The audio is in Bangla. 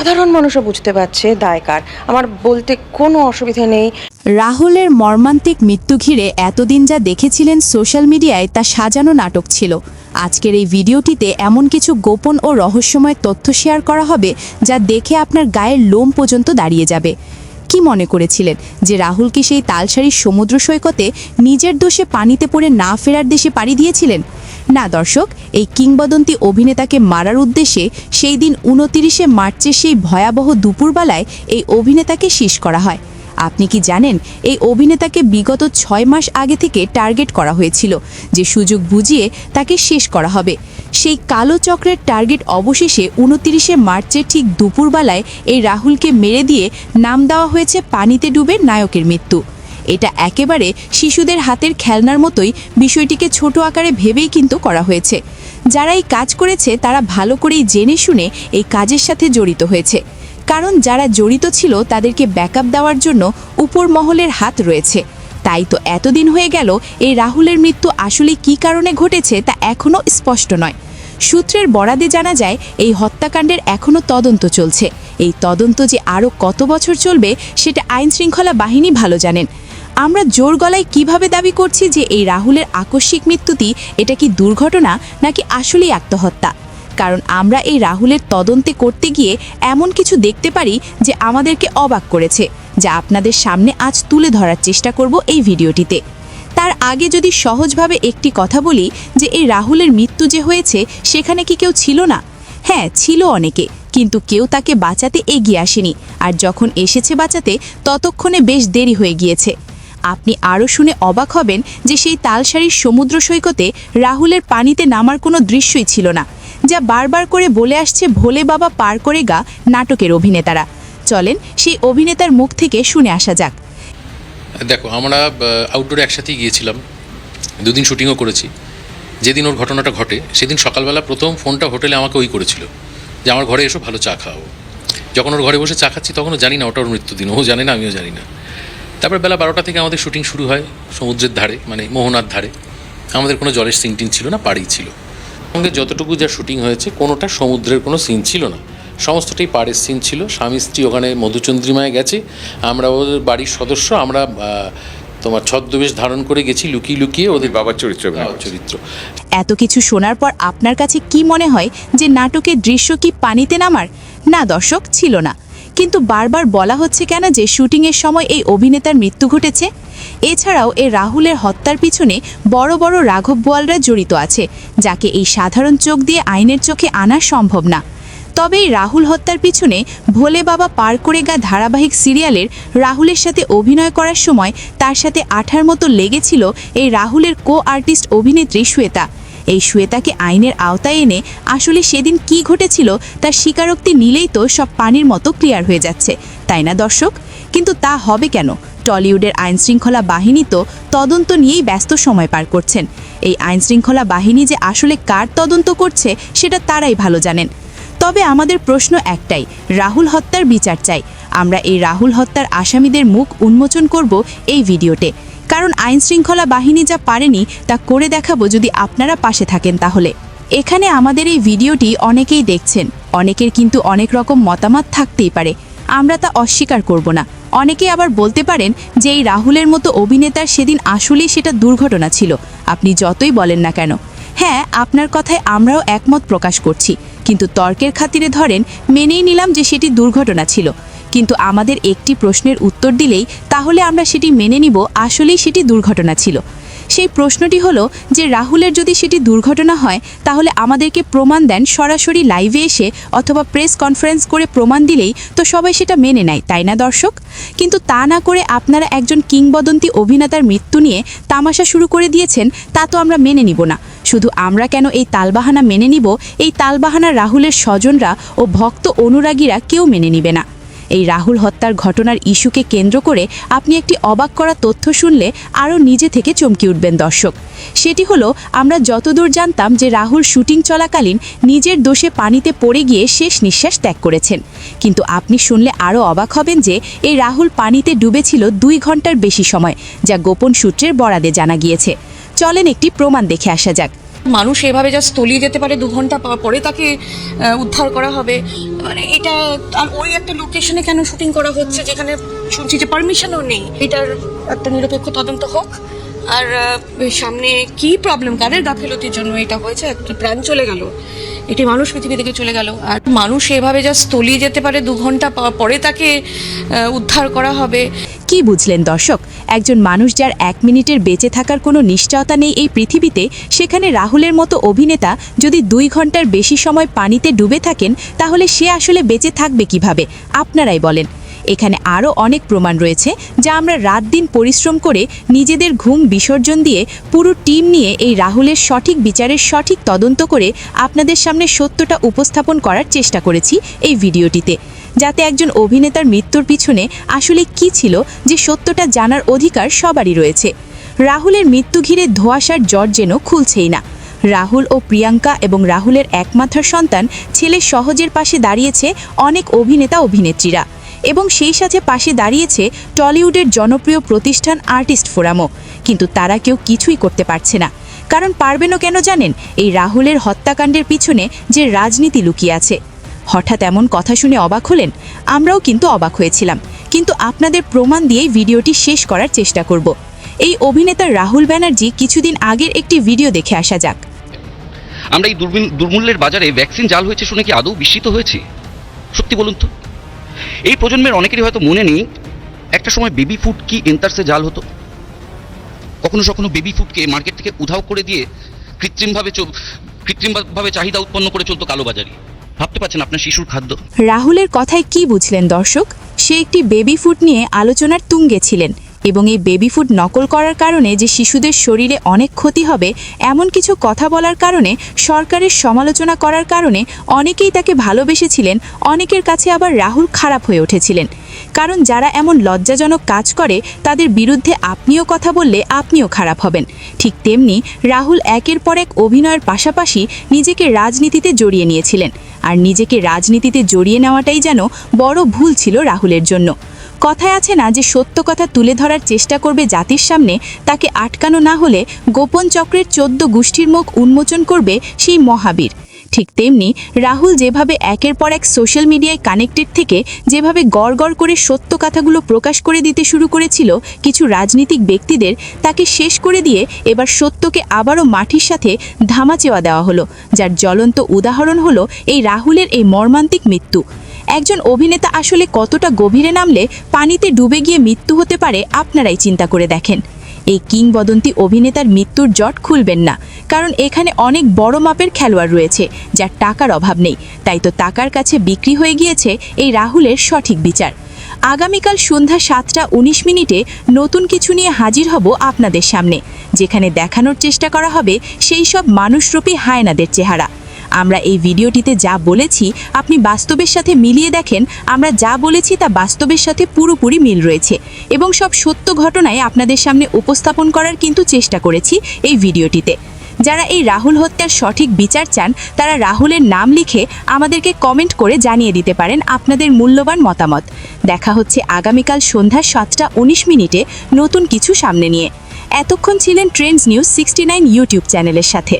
সাধারণ মানুষও বুঝতে পারছে দায় কার। আমার বলতে কোনো অসুবিধা নেই। রাহুলের মর্মান্তিক মৃত্যু ঘিরে এতদিন যা দেখেছিলেন সোশ্যাল মিডিয়ায় তা সাজানো নাটক ছিল। আজকের এই ভিডিওটিতে এমন কিছু গোপন ও রহস্যময় তথ্য শেয়ার করা হবে যা দেখে আপনার গায়ের লোম পর্যন্ত দাঁড়িয়ে যাবে। কি মনে করেছিলেন যে রাহুল কি সেই তালসারির সমুদ্র সৈকতে নিজের দোষে পানিতে পড়ে না ফেরার দেশে পাড়ি দিয়েছিলেন? না দর্শক, এই কিংবদন্তি অভিনেতাকে মারার উদ্দেশ্যে সেই দিন 29শে মার্চের সেই ভয়াবহ দুপুরবেলায় এই অভিনেতাকে শেষ করা হয়। আপনি কি জানেন এই অভিনেতাকে বিগত 6 মাস আগে থেকে টার্গেট করা হয়েছিল যে সুযোগ বুঝিয়ে তাকে শেষ করা হবে। সেই কালো চক্রের টার্গেট অবশেষে 29শে মার্চের ঠিক দুপুরবেলায় এই রাহুলকে মেরে দিয়ে নাম দেওয়া হয়েছে পানিতে ডুবে নায়কের মৃত্যু। এটা একেবারে শিশুদের হাতের খেলনার মতোই বিষয়টিকে ছোট আকারে ভেবেই কিন্তু করা হয়েছে। যারা এই কাজ করেছে তারা ভালো করেই জেনে শুনে এই কাজের সাথে জড়িত হয়েছে, কারণ যারা জড়িত ছিল তাদেরকে ব্যাকআপ দেওয়ার জন্য উপর মহলের হাত রয়েছে। তাই তো এতদিন হয়ে গেল এই রাহুলের মৃত্যু আসলে কী কারণে ঘটেছে তা এখনও স্পষ্ট নয়। সূত্রের বরাদে জানা যায় এই হত্যাকাণ্ডের এখনও তদন্ত চলছে। এই তদন্ত যে আরও কত বছর চলবে সেটা আইনশৃঙ্খলা বাহিনী ভালো জানেন। আমরা জোর গলায় কিভাবে দাবি করছি যে এই রাহুলের আকস্মিক মৃত্যুটি এটা কি দুর্ঘটনা নাকি আসলেই আত্মহত্যা? কারণ আমরা এই রাহুলের তদন্তে করতে গিয়ে এমন কিছু দেখতে পারি যে আমাদেরকে অবাক করেছে, যা আপনাদের সামনে আজ তুলে ধরার চেষ্টা করব এই ভিডিওটিতে। তার আগে যদি সহজভাবে একটি কথা বলি যে এই রাহুলের মৃত্যু যে হয়েছে সেখানে কি কেউ ছিল না? হ্যাঁ, ছিল অনেকে, কিন্তু কেউ তাকে বাঁচাতে এগিয়ে আসেনি। আর যখন এসেছে বাঁচাতে ততক্ষণে বেশ দেরি হয়ে গিয়েছে। আপনি আরও শুনে অবাক হবেন যে সেই তালসারির সমুদ্র সৈকতে রাহুলের পানিতে নামার কোনো দৃশ্যই ছিল না, যা বারবার করে বলে আসছে ভোলে বাবা পার করে গা নাটকের অভিনেতারা। চলেন সেই অভিনেতার মুখ থেকে শুনে আসা যাক। দেখো, আমরা আউটডোরে একসাথেই গিয়েছিলাম, দুদিন শুটিংও করেছি। যেদিন ওর ঘটনাটা ঘটে সেদিন সকালবেলা প্রথম ফোনটা হোটেলে আমাকে ওই করেছিল যে আমার ঘরে এসো, ভালো চা খাও। যখন ওর ঘরে বসে চা খাচ্ছি তখনও জানি না ওটা ওর মৃত্যুদিন, ও জানে না, আমিও জানি না। তারপর বেলা 12টা থেকে আমাদের শুটিং শুরু হয় সমুদ্রের ধারে, মানে মোহনার ধারে। আমাদের কোনো জলের সিন টিন ছিল না, পাড়ি ছিল। সঙ্গে যতটুকু যা শুটিং হয়েছে কোনোটা সমুদ্রের কোনো সিন ছিল না, সমস্তটাই পাড়ের সিন ছিল। স্বামী স্ত্রী ওখানে মধুচন্দ্রিমায় গেছে, আমরা ওদের বাড়ির সদস্য, আমরা তোমার ছদ্মবেশ ধারণ করে গেছি লুকিয়ে লুকিয়ে ওদের বাবার চরিত্র। এত কিছু শোনার পর আপনার কাছে কি মনে হয় যে নাটকের দৃশ্য কি পানিতে নামার? না দর্শক, ছিল না। কিন্তু বারবার বলা হচ্ছে কেন যে শুটিংয়ের সময় এই অভিনেতার মৃত্যু ঘটেছে? এছাড়াও এই রাহুলের হত্যার পিছনে বড় বড় রাঘব বোয়ালরা জড়িত আছে, যাকে এই সাধারণ চোখ দিয়ে আইনের চোখে আনা সম্ভব না। তবে এই রাহুল হত্যার পিছনে ভোলে বাবা পার করে গা ধারাবাহিক সিরিয়ালের রাহুলের সাথে অভিনয় করার সময় তার সাথে আঠার মতো লেগেছিল এই রাহুলের কো-আর্টিস্ট অভিনেত্রী শ্বেতা। এই শ্বেতাকে আইনের আওতায় এনে আসলে সেদিন কি ঘটেছিল তার স্বীকারোক্তি নিলেই তো সব পানির মতো ক্লিয়ার হয়ে যাচ্ছে, তাই না দর্শক? কিন্তু তা হবে কেন? টলিউডের আইনশৃঙ্খলা বাহিনী তো তদন্ত নিয়েই ব্যস্ত সময় পার করছেন। এই আইনশৃঙ্খলা বাহিনী যে আসলে কার তদন্ত করছে সেটা তারাই ভালো জানেন। তবে আমাদের প্রশ্ন একটাই, রাহুল হত্যার বিচার চাই। আমরা এই রাহুল হত্যার আসামিদের মুখ উন্মোচন করব এই ভিডিওতে, কারণ আইনশৃঙ্খলা বাহিনী যা পারেনি তা করে দেখাবো যদি আপনারা পাশে থাকেন। তাহলে এখানে আমাদের এই ভিডিওটি অনেকেই দেখছেন, অনেকের কিন্তু অনেক রকম মতামত থাকতেই পারে, আমরা তা অস্বীকার করব না। অনেকেই আবার বলতে পারেন যে এই রাহুলের মতো অভিনেতার সেদিন আসলেই সেটা দুর্ঘটনা ছিল, আপনি যতই বলেন না কেন। হ্যাঁ, আপনার কথায় আমরাও একমত প্রকাশ করছি, কিন্তু তর্কের খাতিরে ধরেন মেনেই নিলাম যে সেটি দুর্ঘটনা ছিল। কিন্তু আমাদের একটি প্রশ্নের উত্তর দিলেই তাহলে আমরা সেটি মেনে নিব আসলেই সেটি দুর্ঘটনা ছিল। সেই প্রশ্নটি হলো যে রাহুলের যদি সেটি দুর্ঘটনা হয় তাহলে আমাদেরকে প্রমাণ দেন, সরাসরি লাইভে এসে অথবা প্রেস কনফারেন্স করে প্রমাণ দিলেই তো সবাই সেটা মেনে নেয়, তাই না দর্শক? কিন্তু তা না করে আপনারা একজন কিংবদন্তি অভিনেতার মৃত্যু নিয়ে তামাশা শুরু করে দিয়েছেন, তা তো আমরা মেনে নিব না। শুধু আমরা কেন এই তালবাহানা মেনে নিব, এই তালবাহানা রাহুলের স্বজনরা ও ভক্ত অনুরাগীরা কেউ মেনে নিবে না। এই রাহুল হত্যার ঘটনার ইস্যুকে কেন্দ্র করে আপনি একটি অবাক করা তথ্য শুনলে আরও নিজে থেকে চমকে উঠবেন দর্শক। সেটি হলো, আমরা যতদূর জানতাম যে রাহুল শুটিং চলাকালীন নিজের দোষে পানিতে পড়ে গিয়ে শেষ নিঃশ্বাস ত্যাগ করেছেন, কিন্তু আপনি শুনলে আরও অবাক হবেন যে এই রাহুল পানিতে ডুবেছিল 2 ঘন্টার বেশি সময়, যা গোপন সূত্রের বরাদে জানা গিয়েছে। চলেন একটি প্রমাণ দেখে আসা যাক। মানুষ এভাবে জাস্ট তলিয়ে যেতে পারে, 2 ঘন্টা পরে তাকে উদ্ধার করা হবে, মানে এটা আর ওই একটা লোকেশনে কেন শুটিং করা হচ্ছে যেখানে শুনছি যে পারমিশনও নেই। এটার একটা নিরপেক্ষ তদন্ত হোক। আর সামনে কি প্রবলেম, কাদের গাফিলতির জন্য এটা হয়েছে, একটি প্রাণ চলে গেল, এটি মানুষ পৃথিবী থেকে চলে গেল। আর মানুষ এভাবে জাস্ট তলিয়ে যেতে পারে, 2 ঘন্টা পরে তাকে উদ্ধার করা হবে। কি বুঝলেন দর্শক? একজন মানুষ যার 1 মিনিটের বেঁচে থাকার কোনো নিশ্চয়তা নেই এই পৃথিবীতে, সেখানে রাহুলের মতো অভিনেতা যদি 2 ঘন্টার বেশি সময় পানিতে ডুবে থাকেন, তাহলে সে আসলে বেঁচে থাকবে কিভাবে? আপনারাই বলেন। এখানে আরও অনেক প্রমাণ রয়েছে যা আমরা রাত দিন পরিশ্রম করে নিজেদের ঘুম বিসর্জন দিয়ে পুরো টিম নিয়ে এই রাহুলের সঠিক বিচারের সঠিক তদন্ত করে আপনাদের সামনে সত্যটা উপস্থাপন করার চেষ্টা করেছি এই ভিডিওটিতে, যাতে একজন অভিনেতার মৃত্যুর পিছনে আসলে কি ছিল যে সত্যটা জানার অধিকার সবারই রয়েছে। রাহুলের মৃত্যু ঘিরে ধোঁয়াশার জট যেন খুলছেই না। রাহুল ও প্রিয়াঙ্কা এবং রাহুলের একমাত্র সন্তান ছেলে সহজের পাশে দাঁড়িয়েছে অনেক অভিনেতা অভিনেত্রীরা, এবং সেই সাথে পাশে দাঁড়িয়েছে টলিউডের জনপ্রিয় প্রতিষ্ঠান আর্টিস্ট ফোরামও। কিন্তু তারা কেউ কিছুই করতে পারছে না। কারণ পারবেনও কেন জানেন? এই রাহুলের হত্যাকাণ্ডের পিছনে যে রাজনীতি লুকিয়ে আছে। হঠাৎ এমন কথা শুনে অবাক হলেন? আমরাও কিন্তু অবাক হয়েছিলাম, কিন্তু আপনাদের প্রমাণ দিয়েই ভিডিওটি শেষ করার চেষ্টা করব। এই অভিনেতা রাহুল ব্যানার্জি কিছুদিন আগের একটি ভিডিও দেখে আসা যাক। আমরা এই দুর্মূল্যের বাজারে ভ্যাকসিন জাল হয়েছে শুনে কি আদৌ বিস্মিত হয়েছি? সত্যি বলুন তো, এই প্রজন্মের অনেকেরই হয়তো মনে নেই একটা সময় বেবি ফুড কি এন্টারসে জাল হতো। কখনো বেবি ফুডকে মার্কেট থেকে উধাও করে দিয়ে কৃত্রিমভাবে চাহিদা উৎপন্ন করে চলতো কালোবাজারি। ভাবতে পারছেন আপনার শিশুর খাদ্য? রাহুলের কথায় কি বুঝলেন দর্শক? সে একটি বেবি ফুড নিয়ে আলোচনার তুঙ্গে ছিলেন, এবং এই বেবি ফুড নকল করার কারণে যে শিশুদের শরীরে অনেক ক্ষতি হবে এমন কিছু কথা বলার কারণে, সরকারের সমালোচনা করার কারণে অনেকেই তাকে ভালোবেসেছিলেন, অনেকের কাছে আবার রাহুল খারাপ হয়ে উঠেছিলেন। কারণ যারা এমন লজ্জাজনক কাজ করে তাদের বিরুদ্ধে আপনিও কথা বললে আপনিও খারাপ হবেন। ঠিক তেমনি রাহুল একের পর এক অভিনয়ের পাশাপাশি নিজেকে রাজনীতিতে জড়িয়ে নিয়েছিলেন, আর নিজেকে রাজনীতিতে জড়িয়ে নেওয়াটাই যেন বড় ভুল ছিল রাহুলের জন্য। কথায় আছে না যে সত্য কথা তুলে ধরার চেষ্টা করবে জাতির সামনে, তাকে আটকানো না হলে গোপন চক্রের 14 গোষ্ঠীর মুখ উন্মোচন করবে সেই মহাবীর। ঠিক তেমনি রাহুল যেভাবে একের পর এক সোশ্যাল মিডিয়ায় কানেক্টেড থেকে যেভাবে গড় করে সত্য কথাগুলো প্রকাশ করে দিতে শুরু করেছিল কিছু রাজনীতিক ব্যক্তিদের, তাকে শেষ করে দিয়ে এবার সত্যকে আবারও মাটির সাথে ধামাচেওয়া দেওয়া হলো, যার জ্বলন্ত উদাহরণ হলো এই রাহুলের এই মর্মান্তিক মৃত্যু। একজন অভিনেতা আসলে কতটা গভীরে নামলে পানিতে ডুবে গিয়ে মৃত্যু হতে পারে আপনারাই চিন্তা করে দেখেন। এই কিংবদন্তি অভিনেতার মৃত্যুর জট খুলবেন না, কারণ এখানে অনেক বড় মাপের খেলোয়াড় রয়েছে যার টাকার অভাব নেই, তাই তো টাকার কাছে বিক্রি হয়ে গিয়েছে এই রাহুলের সঠিক বিচার। আগামীকাল সন্ধ্যা 7:19 নতুন কিছু নিয়ে হাজির হব আপনাদের সামনে, যেখানে দেখানোর চেষ্টা করা হবে সেই সব মানুষরূপী হায়নাদের চেহারা। আমরা এই ভিডিওটিতে যা বলেছি আপনি বাস্তবের সাথে মিলিয়ে দেখেন, আমরা যা বলেছি তা বাস্তবের সাথে পুরোপুরি মিল রয়েছে, এবং সব সত্য ঘটনায় আপনাদের সামনে উপস্থাপন করার কিন্তু চেষ্টা করেছি এই ভিডিওটিতে। যারা এই রাহুল হত্যার সঠিক বিচার চান তারা রাহুলের নাম লিখে আমাদেরকে কমেন্ট করে জানিয়ে দিতে পারেন আপনাদের মূল্যবান মতামত। দেখা হচ্ছে আগামীকাল সন্ধ্যা 7:19 নতুন কিছু সামনে নিয়ে। এতক্ষণ ছিলেন ট্রেন্ডস নিউজ 69 ইউটিউব চ্যানেলের সাথে।